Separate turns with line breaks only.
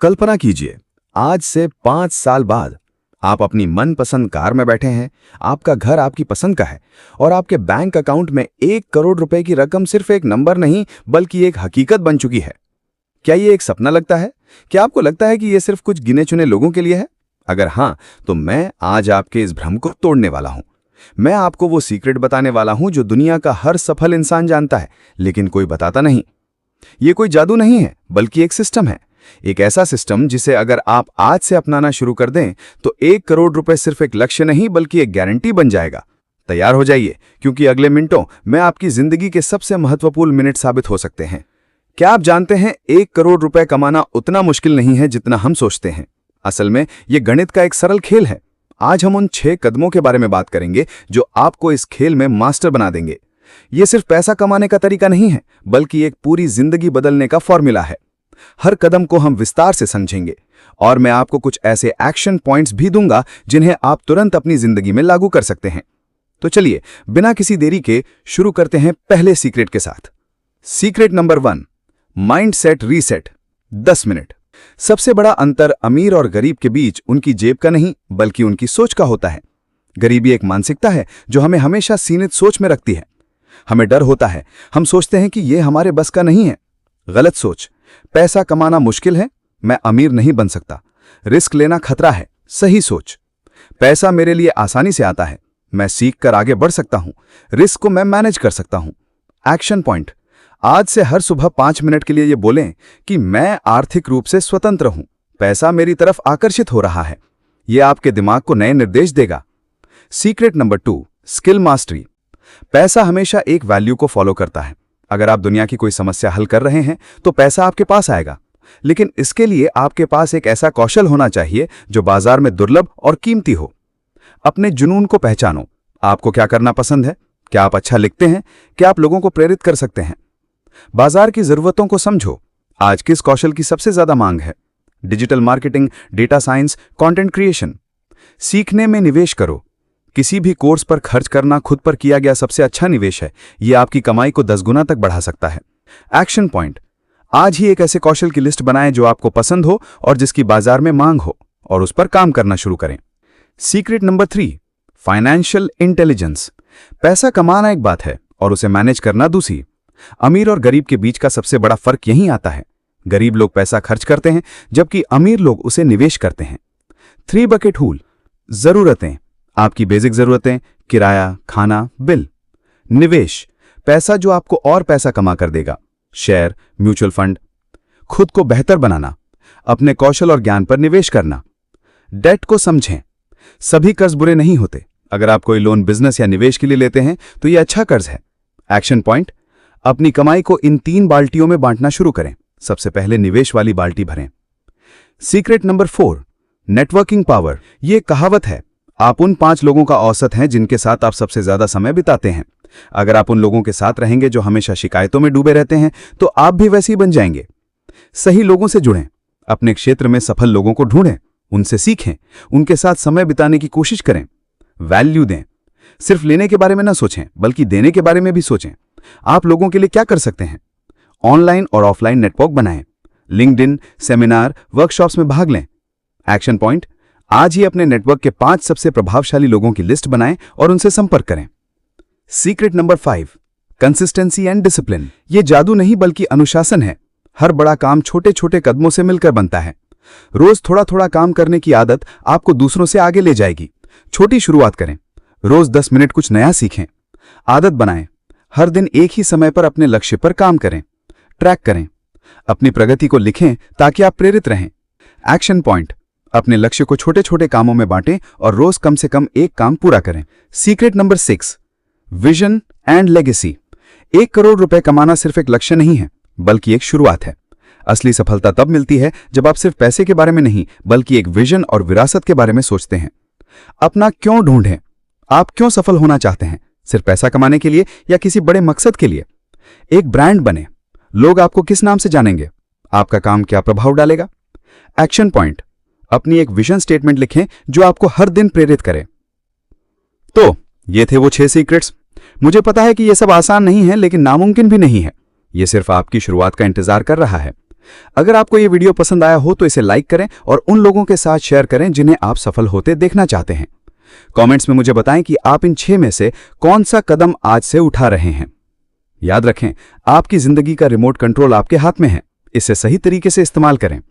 कल्पना कीजिए, आज से 5 साल बाद आप अपनी मनपसंद कार में बैठे हैं, आपका घर आपकी पसंद का है और आपके बैंक अकाउंट में 1 करोड़ रुपए की रकम सिर्फ एक नंबर नहीं बल्कि एक हकीकत बन चुकी है। क्या ये एक सपना लगता है? क्या आपको लगता है कि ये सिर्फ कुछ गिने चुने लोगों के लिए है? अगर हाँ, तो मैं आज आपके इस भ्रम को तोड़ने वाला हूं। मैं आपको वो सीक्रेट बताने वाला हूं जो दुनिया का हर सफल इंसान जानता है, लेकिन कोई बताता नहीं। ये कोई जादू नहीं है, बल्कि एक सिस्टम है। एक ऐसा सिस्टम जिसे अगर आप आज से अपनाना शुरू कर दें तो 1 करोड़ रुपए सिर्फ एक लक्ष्य नहीं बल्कि एक गारंटी बन जाएगा। तैयार हो जाइए, क्योंकि अगले मिनटों में आपकी जिंदगी के सबसे महत्वपूर्ण मिनट साबित हो सकते हैं। क्या आप जानते हैं 1 करोड़ रुपए कमाना उतना मुश्किल नहीं है जितना हम सोचते हैं। असल में ये गणित का एक सरल खेल है। आज हम उन 6 कदमों के बारे में बात करेंगे जो आपको इस खेल में मास्टर बना देंगे। ये सिर्फ पैसा कमाने का तरीका नहीं है, बल्कि एक पूरी जिंदगी बदलने का फॉर्मूला है। हर कदम को हम विस्तार से समझेंगे और मैं आपको कुछ ऐसे एक्शन पॉइंट्स भी दूंगा जिन्हें आप तुरंत अपनी जिंदगी में लागू कर सकते हैं। तो चलिए बिना किसी देरी के शुरू करते हैं पहले सीक्रेट के साथ। Secret number 1, mindset reset. 10 minute. सबसे बड़ा अंतर अमीर और गरीब के बीच उनकी जेब का नहीं बल्कि उनकी सोच का होता है। गरीबी एक मानसिकता है जो हमें हमेशा सीमित सोच में रखती है। हमें डर होता है, हम सोचते हैं कि यह हमारे बस का नहीं है। गलत सोच। पैसा कमाना मुश्किल है, मैं अमीर नहीं बन सकता। रिस्क लेना खतरा है। सही सोच। पैसा मेरे लिए आसानी से आता है, मैं सीख कर आगे बढ़ सकता हूं। रिस्क को मैं मैनेज कर सकता हूं। Action point. आज से हर सुबह 5 मिनट के लिए ये बोलें कि मैं आर्थिक रूप से स्वतंत्र हूं, पैसा मेरी तरफ आकर्षित हो रहा है। यह आपके दिमाग को नए निर्देश देगा। Secret number 2, skill mastery. पैसा हमेशा एक वैल्यू को फॉलो करता है। अगर आप दुनिया की कोई समस्या हल कर रहे हैं तो पैसा आपके पास आएगा, लेकिन इसके लिए आपके पास एक ऐसा कौशल होना चाहिए जो बाजार में दुर्लभ और कीमती हो। अपने जुनून को पहचानो। आपको क्या करना पसंद है? क्या आप अच्छा लिखते हैं? क्या आप लोगों को प्रेरित कर सकते हैं? बाजार की जरूरतों को समझो। आज किस कौशल की सबसे ज्यादा मांग है? Digital marketing, data science, content creation. सीखने में निवेश करो। किसी भी कोर्स पर खर्च करना खुद पर किया गया सबसे अच्छा निवेश है। यह आपकी कमाई को 10 गुना तक बढ़ा सकता है। Action point. आज ही एक ऐसे कौशल की लिस्ट बनाएं जो आपको पसंद हो और जिसकी बाजार में मांग हो, और उस पर काम करना शुरू करें। Secret number 3, financial intelligence. पैसा कमाना एक बात है और उसे मैनेज करना दूसरी। अमीर और गरीब के बीच का सबसे बड़ा फर्क यही आता है। गरीब लोग पैसा खर्च करते हैं जबकि अमीर लोग उसे निवेश करते हैं। 3 बकेट रूल। जरूरतें, आपकी बेसिक जरूरतें, किराया, खाना, बिल। निवेश, पैसा जो आपको और पैसा कमा कर देगा। Share, mutual fund. खुद को बेहतर बनाना, अपने कौशल और ज्ञान पर निवेश करना। डेट को समझें। सभी कर्ज बुरे नहीं होते। अगर आप कोई लोन बिजनेस या निवेश के लिए लेते हैं तो यह अच्छा कर्ज है। Action point. अपनी कमाई को इन 3 बाल्टियों में बांटना शुरू करें। सबसे पहले निवेश वाली बाल्टी भरें। Secret number 4, networking power. यह कहावत है, आप उन 5 लोगों का औसत हैं जिनके साथ आप सबसे ज्यादा समय बिताते हैं। अगर आप उन लोगों के साथ रहेंगे जो हमेशा शिकायतों में डूबे रहते हैं तो आप भी वैसे ही बन जाएंगे। सही लोगों से जुड़ें। अपने क्षेत्र में सफल लोगों को ढूंढें, उनसे सीखें, उनके साथ समय बिताने की कोशिश करें। वैल्यू दें। सिर्फ लेने के बारे में ना सोचें बल्कि देने के बारे में भी सोचें। आप लोगों के लिए क्या कर सकते हैं? ऑनलाइन और ऑफलाइन नेटवर्क बनाएं। लिंक्डइन, सेमिनार, वर्कशॉप्स में भाग लें। Action point. आज ही अपने नेटवर्क के 5 सबसे प्रभावशाली लोगों की लिस्ट बनाएं और उनसे संपर्क करें। Secret number 5, consistency and discipline. यह जादू नहीं बल्कि अनुशासन है। हर बड़ा काम छोटे छोटे कदमों से मिलकर बनता है। रोज थोड़ा थोड़ा काम करने की आदत आपको दूसरों से आगे ले जाएगी। छोटी शुरुआत करें। रोज 10 मिनट कुछ नया सीखें। आदत बनाएं। हर दिन एक ही समय पर अपने लक्ष्य पर काम करें। ट्रैक करें। अपनी प्रगति को लिखें ताकि आप प्रेरित रहें। Action point. अपने लक्ष्य को छोटे छोटे कामों में बांटें और रोज कम से कम एक काम पूरा करें। Secret number 6, vision and legacy. 1 crore रुपए कमाना सिर्फ एक लक्ष्य नहीं है बल्कि एक शुरुआत है। असली सफलता तब मिलती है जब आप सिर्फ पैसे के बारे में नहीं बल्कि एक विजन और विरासत के बारे में सोचते हैं। अपना क्यों ढूंढें। आप क्यों सफल होना चाहते हैं? सिर्फ पैसा कमाने के लिए या किसी बड़े मकसद के लिए? एक ब्रांड बने। लोग आपको किस नाम से जानेंगे? आपका काम क्या प्रभाव डालेगा? Action point. अपनी एक विजन स्टेटमेंट लिखें जो आपको हर दिन प्रेरित करे। तो ये थे वो 6 सीक्रेट्स। मुझे पता है कि ये सब आसान नहीं है लेकिन नामुमकिन भी नहीं है। ये सिर्फ आपकी शुरुआत का इंतजार कर रहा है। अगर आपको ये वीडियो पसंद आया हो तो इसे लाइक करें और उन लोगों के साथ शेयर करें जिन्हें आप सफल होते देखना चाहते हैं। कमेंट्स में मुझे बताएं कि आप इन 6 में से कौन सा कदम आज से उठा रहे हैं। याद रखें, आपकी जिंदगी का रिमोट कंट्रोल आपके हाथ में है। इसे सही तरीके से इस्तेमाल करें।